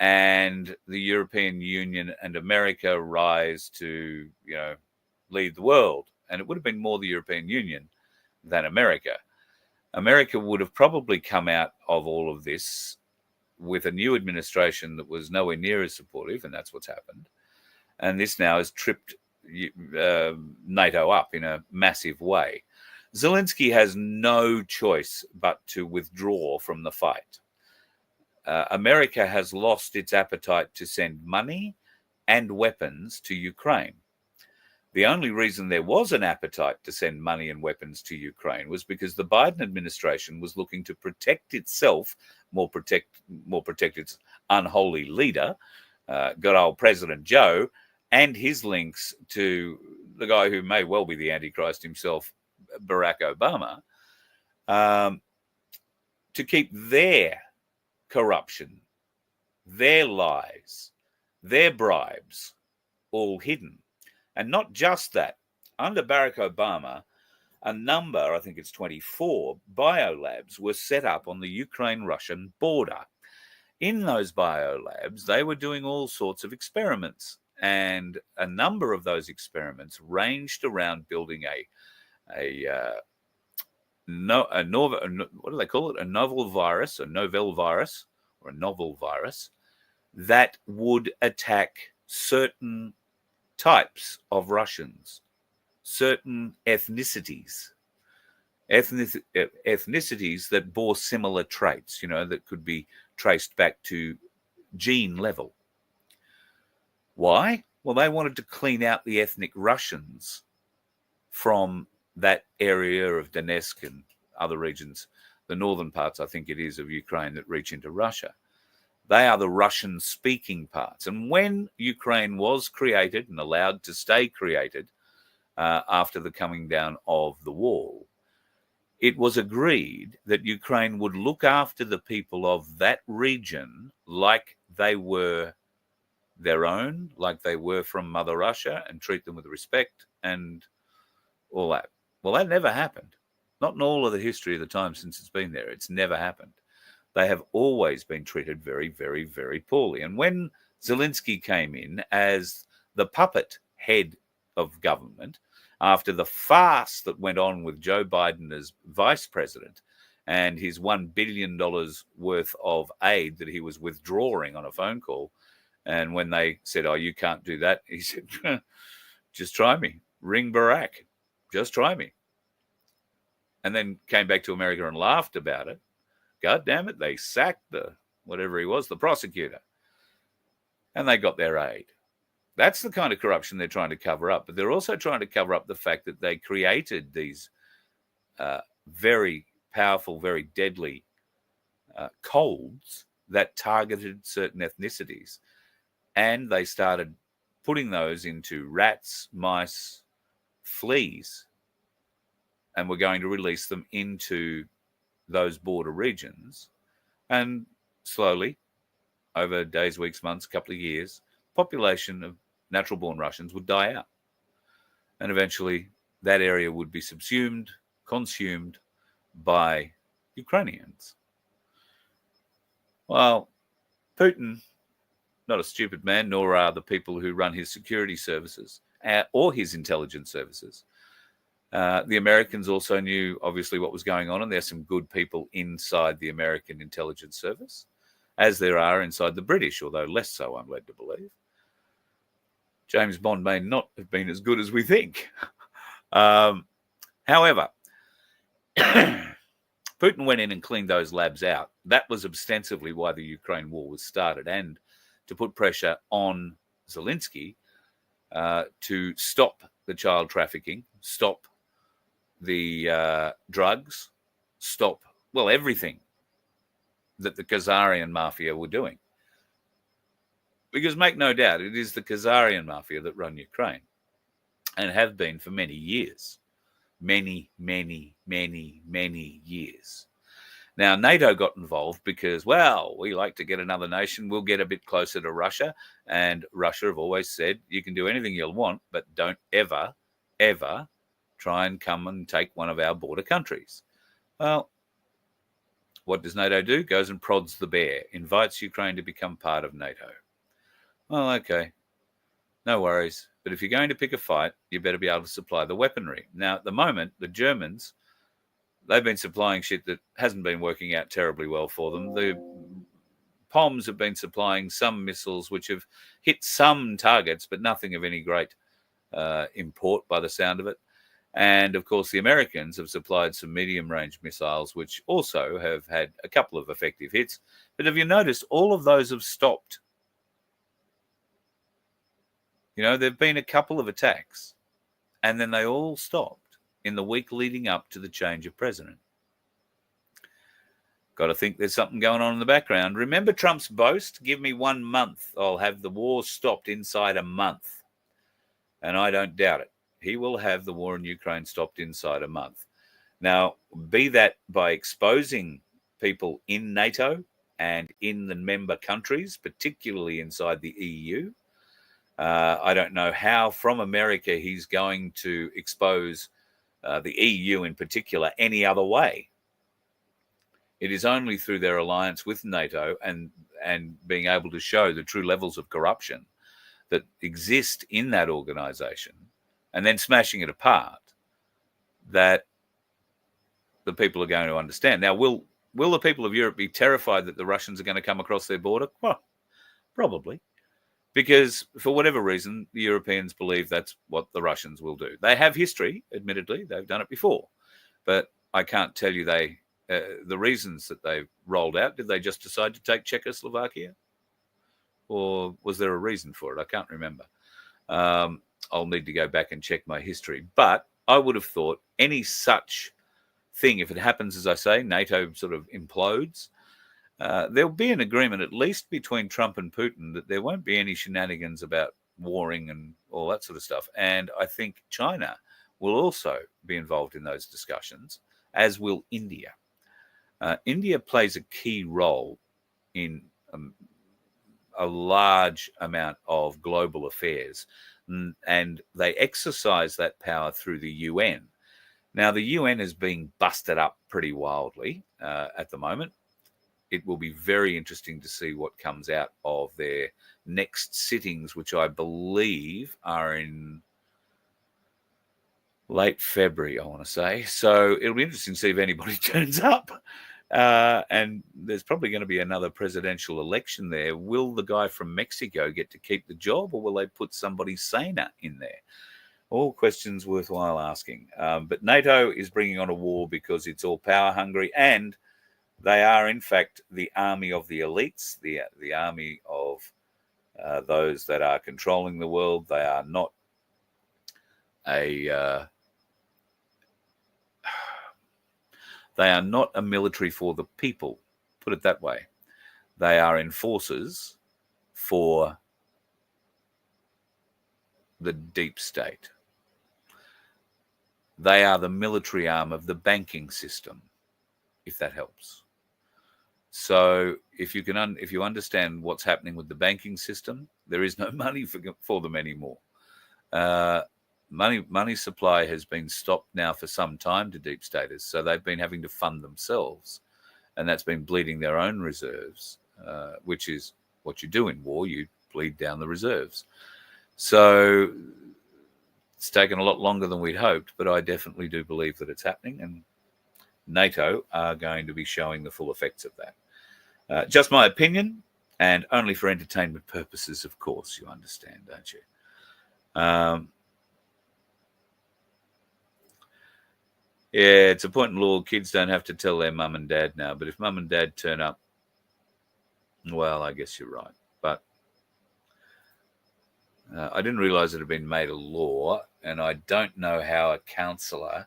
and the European Union and America rise to, lead the world. And it would have been more the European Union than America. America would have probably come out of all of this with a new administration that was nowhere near as supportive, and that's what's happened. And this now has tripped NATO up in a massive way. Zelensky has no choice but to withdraw from the fight. America has lost its appetite to send money and weapons to Ukraine. The only reason there was an appetite to send money and weapons to Ukraine was because the Biden administration was looking to protect itself, more protect its unholy leader, good old President Joe, and his links to the guy who may well be the Antichrist himself, Barack Obama, to keep their corruption, their lies, their bribes all hidden. And not just that, under Barack Obama, a number, I think it's 24, biolabs were set up on the Ukraine-Russian border. In those biolabs, they were doing all sorts of experiments. And a number of those experiments ranged around building what do they call it? A novel virus that would attack certain types of Russians, certain ethnicities that bore similar traits, that could be traced back to gene level. Why? Well, they wanted to clean out the ethnic Russians from that area of Donetsk and other regions, the northern parts, I think it is, of Ukraine that reach into Russia. They are the Russian-speaking parts. And when Ukraine was created and allowed to stay created after the coming down of the wall, it was agreed that Ukraine would look after the people of that region like they were their own, like they were from Mother Russia, and treat them with respect and all that. Well, that never happened. Not in all of the history of the time since it's been there. It's never happened. They have always been treated very, very, very poorly. And when Zelensky came in as the puppet head of government, after the farce that went on with Joe Biden as vice president, and his $1 billion worth of aid that he was withdrawing on a phone call. And when they said, oh, you can't do that, he said, just try me. Ring Barack. Just try me. And then came back to America and laughed about it. God damn it, they sacked the prosecutor. And they got their aid. That's the kind of corruption they're trying to cover up. But they're also trying to cover up the fact that they created these very powerful, very deadly colds that targeted certain ethnicities. And they started putting those into rats, mice, fleas, and we're going to release them into those border regions. And slowly, over days, weeks, months, couple of years, population of natural-born Russians would die out. And eventually that area would be subsumed, consumed by Ukrainians. Well, Putin, not a stupid man, nor are the people who run his security services or his intelligence services. The Americans also knew, obviously, what was going on, and there's some good people inside the American intelligence service, as there are inside the British, although less so, I'm led to believe. James Bond may not have been as good as we think. However, Putin went in and cleaned those labs out. That was ostensibly why the Ukraine war was started, and to put pressure on Zelensky to stop the child trafficking, stop the drugs, stop, well, everything that the Khazarian mafia were doing. Because make no doubt, it is the Khazarian mafia that run Ukraine and have been for many years. Many, many, many, many years. Now, NATO got involved because, well, we like to get another nation. We'll get a bit closer to Russia. And Russia have always said, you can do anything you'll want, but don't ever, ever try and come and take one of our border countries. Well, what does NATO do? Goes and prods the bear, invites Ukraine to become part of NATO. Well, okay, no worries. But if you're going to pick a fight, you better be able to supply the weaponry. Now, at the moment, the Germans, they've been supplying shit that hasn't been working out terribly well for them. The POMs have been supplying some missiles which have hit some targets, but nothing of any great import by the sound of it. And, of course, the Americans have supplied some medium-range missiles, which also have had a couple of effective hits. But have you noticed all of those have stopped? You know, there have been a couple of attacks, and then they all stopped in the week leading up to the change of president. Got to think there's something going on in the background. Remember Trump's boast? Give me 1 month. I'll have the war stopped inside a month. And I don't doubt it. He will have the war in Ukraine stopped inside a month. Now, be that by exposing people in NATO and in the member countries, particularly inside the EU. I don't know how from America he's going to expose the EU in particular any other way. It is only through their alliance with NATO and being able to show the true levels of corruption that exist in that organization and then smashing it apart that the people are going to understand. Now, will the people of Europe be terrified that the Russians are going to come across their border? Well, probably. Because for whatever reason, the Europeans believe that's what the Russians will do. They have history, admittedly. They've done it before. But I can't tell you the reasons that they've rolled out. Did they just decide to take Czechoslovakia? Or was there a reason for it? I can't remember. I'll need to go back and check my history. But I would have thought any such thing, if it happens, as I say, NATO sort of implodes, there'll be an agreement, at least between Trump and Putin, that there won't be any shenanigans about warring and all that sort of stuff. And I think China will also be involved in those discussions, as will India. India plays a key role in a large amount of global affairs, and they exercise that power through the UN. Now, the UN is being busted up pretty wildly at the moment. It will be very interesting to see what comes out of their next sittings, which I believe are in late February, I want to say. So it'll be interesting to see if anybody turns up. And there's probably going to be another presidential election there. Will the guy from Mexico get to keep the job, or will they put somebody saner in there? All questions worthwhile asking. But NATO is bringing on a war because it's all power hungry, and they are, in fact, the army of the elites, the army of those that are controlling the world. They are not they are not a military for the people, put it that way. They are enforcers for the deep state. They are the military arm of the banking system, if that helps. So if you understand what's happening with the banking system, there is no money for them anymore. Money supply has been stopped now for some time to deep staters, so they've been having to fund themselves, and that's been bleeding their own reserves, which is what you do in war. You bleed down the reserves. So it's taken a lot longer than we'd hoped, but I definitely do believe that it's happening, and NATO are going to be showing the full effects of that. Just my opinion, and only for entertainment purposes, of course, you understand, don't you? Yeah, it's a point in law. Kids don't have to tell their mum and dad now, but if mum and dad turn up, well, I guess you're right. But I didn't realize it had been made a law, and I don't know how a counsellor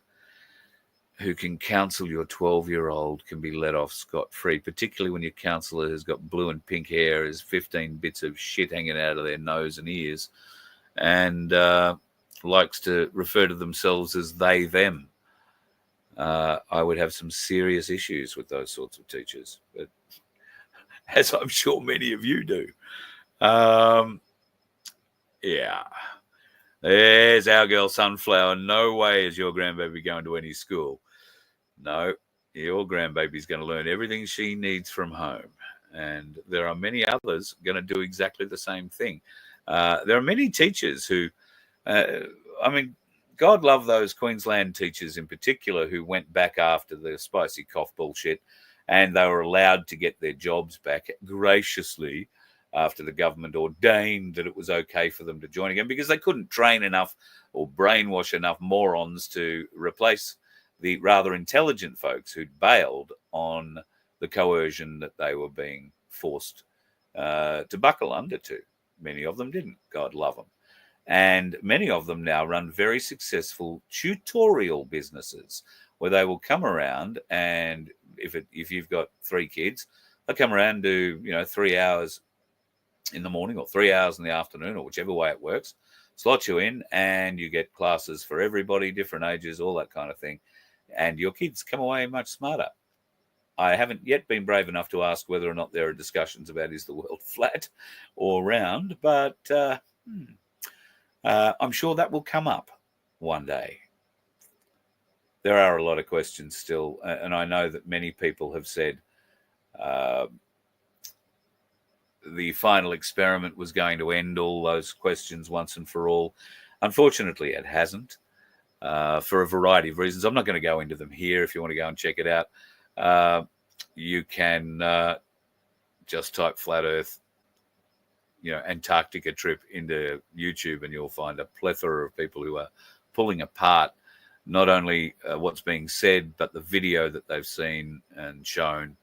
who can counsel your 12-year-old can be let off scot-free, particularly when your counsellor has got blue and pink hair, has 15 bits of shit hanging out of their nose and ears, and likes to refer to themselves as they, them. I would have some serious issues with those sorts of teachers, but as I'm sure many of you do. Yeah. There's our girl Sunflower. No way is your grandbaby going to any school. No, your grandbaby's going to learn everything she needs from home. And there are many others going to do exactly the same thing. There are many teachers who, God love those Queensland teachers in particular who went back after the spicy cough bullshit, and they were allowed to get their jobs back graciously after the government ordained that it was okay for them to join again, because they couldn't train enough or brainwash enough morons to replace the rather intelligent folks who'd bailed on the coercion that they were being forced to buckle under to. Many of them didn't, God love them. And many of them now run very successful tutorial businesses where they will come around, and if you've got 3 kids, they'll come around and do 3 hours in the morning or 3 hours in the afternoon, or whichever way it works, slot you in, and you get classes for everybody, different ages, all that kind of thing. And your kids come away much smarter. I haven't yet been brave enough to ask whether or not there are discussions about is the world flat or round, but I'm sure that will come up one day. There are a lot of questions still, and I know that many people have said the final experiment was going to end all those questions once and for all. Unfortunately, it hasn't, for a variety of reasons. I'm not going to go into them here. If you want to go and check it out, you can just type flat Earth, Antarctica trip into YouTube, and you'll find a plethora of people who are pulling apart not only what's being said, but the video that they've seen and shown,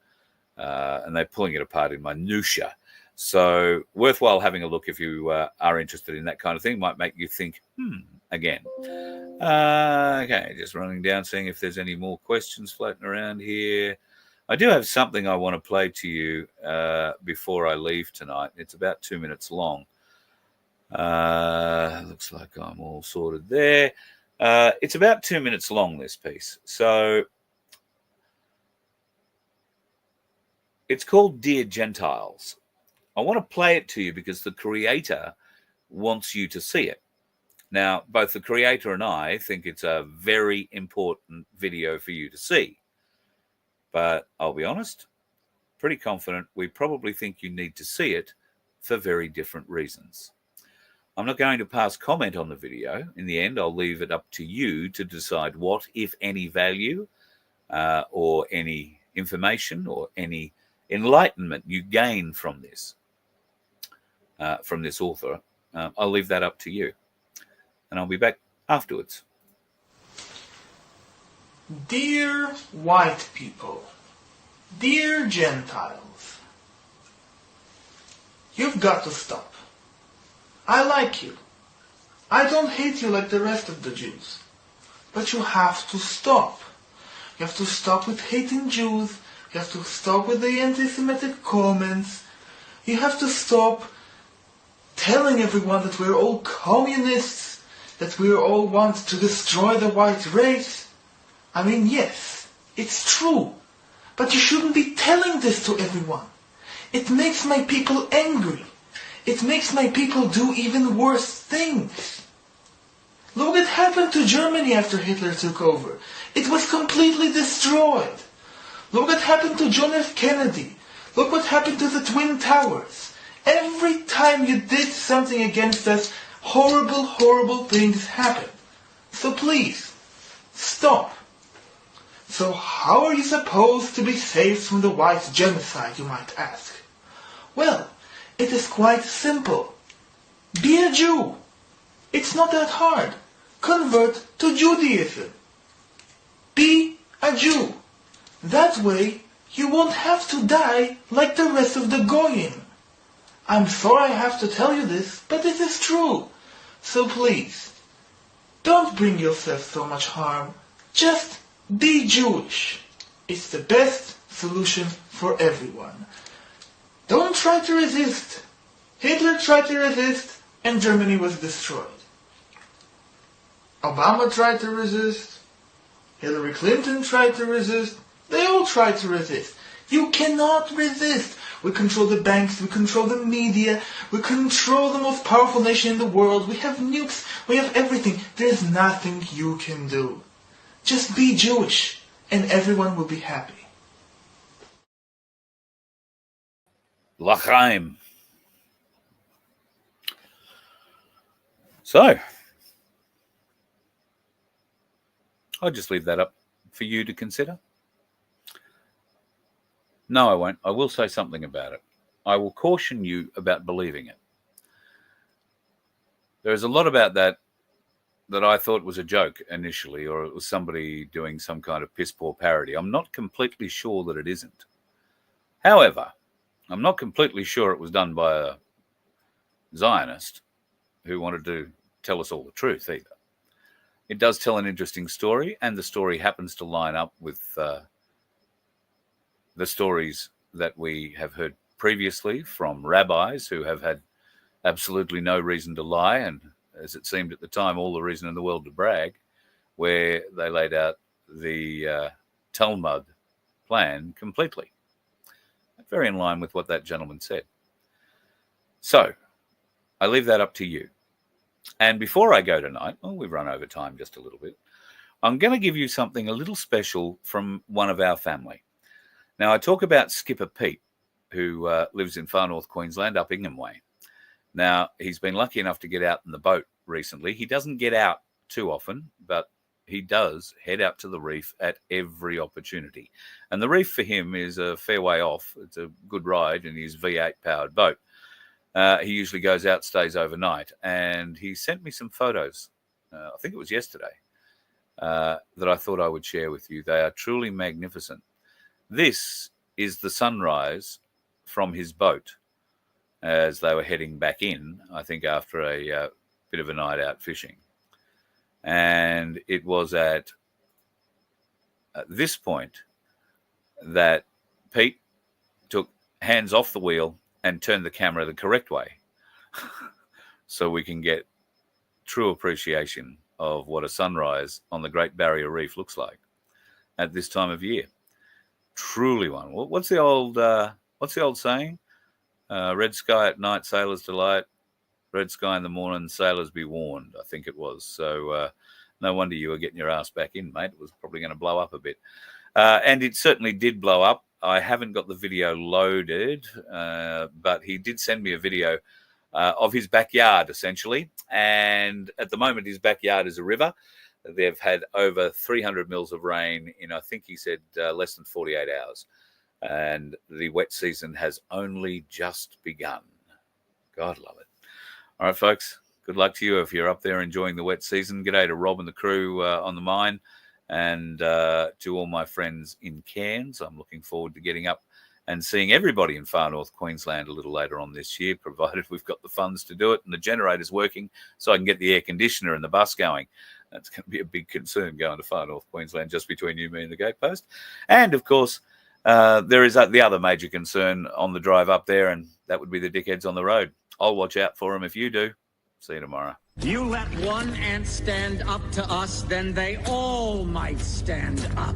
and they're pulling it apart in minutiae. So worthwhile having a look if you are interested in that kind of thing. Might make you think, again. Okay, just running down, seeing if there's any more questions floating around here. I do have something I want to play to you before I leave tonight. It's about 2 minutes long. Looks like I'm all sorted there. It's about 2 minutes long, this piece. So it's called Dear Gentiles. I want to play it to you because the creator wants you to see it. Now, both the creator and I think it's a very important video for you to see. But I'll be honest, pretty confident we probably think you need to see it for very different reasons. I'm not going to pass comment on the video. In the end, I'll leave it up to you to decide what, if any, value or any information or any enlightenment you gain from this author. I'll leave that up to you. And I'll be back afterwards. Dear white people, dear Gentiles, you've got to stop. I like you. I don't hate you like the rest of the Jews. But you have to stop. You have to stop with hating Jews. You have to stop with the anti-Semitic comments. You have to stop telling everyone that we're all communists, that we all want to destroy the white race. I mean, yes, it's true. But you shouldn't be telling this to everyone. It makes my people angry. It makes my people do even worse things. Look what happened to Germany after Hitler took over. It was completely destroyed. Look what happened to John F. Kennedy. Look what happened to the Twin Towers. Every time you did something against us, horrible, horrible things happened. So please, stop. So how are you supposed to be saved from the white genocide, you might ask? Well, it is quite simple. Be a Jew. It's not that hard. Convert to Judaism. Be a Jew. That way, you won't have to die like the rest of the Goyim. I'm sorry I have to tell you this, but this is true. So please, don't bring yourself so much harm. Just be Jewish. It's the best solution for everyone. Don't try to resist. Hitler tried to resist, and Germany was destroyed. Obama tried to resist. Hillary Clinton tried to resist. They all tried to resist. You cannot resist. We control the banks, we control the media, we control the most powerful nation in the world. We have nukes, we have everything. There's nothing you can do. Just be Jewish, and everyone will be happy. L'chaim. So, I'll just leave that up for you to consider. No, I won't. I will say something about it. I will caution you about believing it. There's a lot about that I thought was a joke initially, or it was somebody doing some kind of piss-poor parody. I'm not completely sure that it isn't. However, I'm not completely sure it was done by a Zionist who wanted to tell us all the truth either. It does tell an interesting story, and the story happens to line up with the stories that we have heard previously from rabbis who have had absolutely no reason to lie, and as it seemed at the time, all the reason in the world to brag, where they laid out the Talmud plan completely. Very in line with what that gentleman said. So, I leave that up to you. And before I go tonight, we've run over time just a little bit, I'm going to give you something a little special from one of our family. Now, I talk about Skipper Pete, who lives in far north Queensland, up Ingham Way. Now, he's been lucky enough to get out in the boat recently. He doesn't get out too often, but he does head out to the reef at every opportunity. And the reef for him is a fair way off. It's a good ride in his V8 powered boat. He usually goes out, stays overnight. And he sent me some photos, I think it was yesterday, that I thought I would share with you. They are truly magnificent. This is the sunrise from his boat as they were heading back in, I think after a bit of a night out fishing. And it was at this point that Pete took hands off the wheel and turned the camera the correct way so we can get true appreciation of what a sunrise on the Great Barrier Reef looks like at this time of year. Truly one. What's the old saying? Red sky at night, sailors delight. Red sky in the morning, sailors be warned, I think it was. So no wonder you were getting your ass back in, mate. It was probably going to blow up a bit. And it certainly did blow up. I haven't got the video loaded, but he did send me a video of his backyard, essentially. And at the moment, his backyard is a river. They've had over 300 mils of rain in, I think he said, less than 48 hours. And the wet season has only just begun. God love it. All right, folks, good luck to you if you're up there enjoying the wet season. G'day to Rob and the crew on the mine, and to all my friends in Cairns. I'm looking forward to getting up and seeing everybody in far north Queensland a little later on this year, provided we've got the funds to do it and the generator's working so I can get the air conditioner and the bus going. That's going to be a big concern going to far north Queensland, just between you, me and the gatepost. And, of course, there is the other major concern on the drive up there, and that would be the dickheads on the road. I'll watch out for them if you do. See you tomorrow. You let one ant stand up to us, then they all might stand up.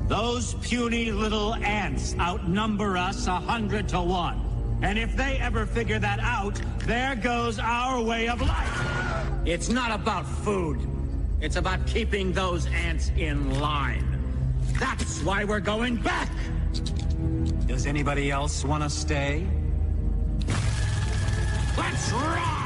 Those puny little ants outnumber us 100 to 1. And if they ever figure that out, there goes our way of life. It's not about food. It's about keeping those ants in line. That's why we're going back. Does anybody else want to stay? Let's ride!